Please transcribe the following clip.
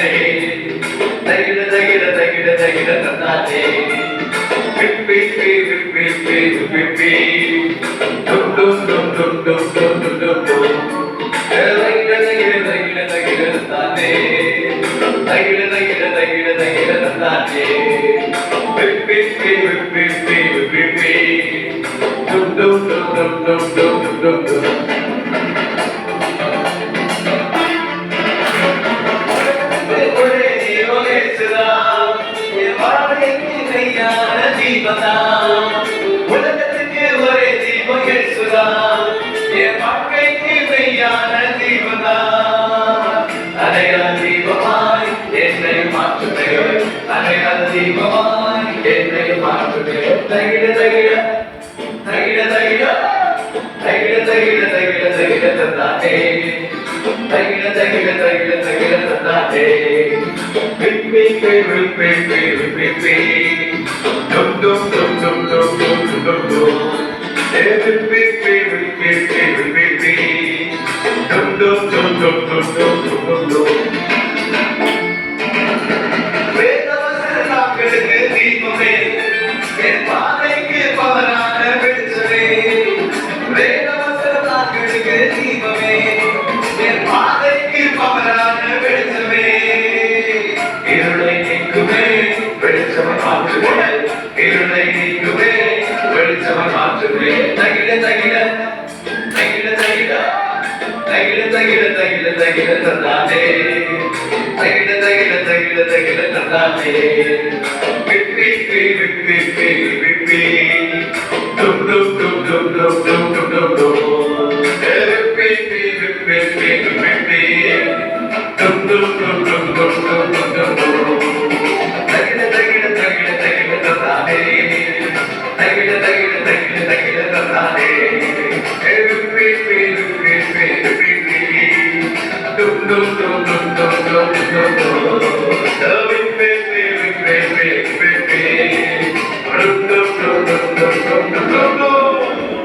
தந்தானே தகிட தகிட தகிட தகிட தந்தானே விப்பி விப்பி விப்பி விப்பி டும் டும் டும் டும் டும் டும் டும் டும் டும் தகிட தகிட தகிட தகிட தந்தானே தகிட தகிட தகிட தகிட தந்தானே விப்பி விப்பி விப்பி விப்பி டும் டும் டும் டும் டும் டும் டும் டும் உலகத்துக்கு ஒரே தீபம் இயேசுதான் என் வாழ்க்கைக்கு மெய்யான தீபம்தான் அடையாள தீபமாய் என்னை மாற்றுதே அடையாள தீபமாய் என்னை மாற்றுதே தகிட தகிட தகிட தகிட தகிட தகிட தகிட தகிட தந்தானே தகிட தகிட தகிட தகிட தந்தானே விப்பி விப்பி விப்பி விப்பி டும் டும் டும் டும் டும் டும் டும் டும் விப்பி விப்பி விப்பி விப்பி டும் டும் டும் டும் டும் டும் டும் டும் வேதவசனங்களுக்கு தீபமே என் பாதைக்கு பவரான வெளிச்சமே வேதவசனங்களுக்கு தீபமே என் பாதைக்கு பவரான வெளிச்சமே இருளை நீக்குமே வெளிச்சமை மாற்றுமே இருளை நீக்குமே வெளிச்சமை மாற்றுமே தகிட தகிட தகிட தகிட தகிட தகிட தகிட தகிட தந்தானே தகிட தகிட தகிட தகிட தந்தானே விப்பி விப்பி விப்பி விப்பி டும் டும் டும் டும் டும் டும் டும் டும் டும் விப்பி விப்பி விப்பி விப்பி டும் டும் டும் டும் டும் டும் டும் டும் தகிட தகிட தகிட தகிட தந்தானே தகிட தகிட தகிட தகிட தந்தானே விப்பி விப்பி விப்பி விப்பி டும் டும் டும் டும் டும் டும்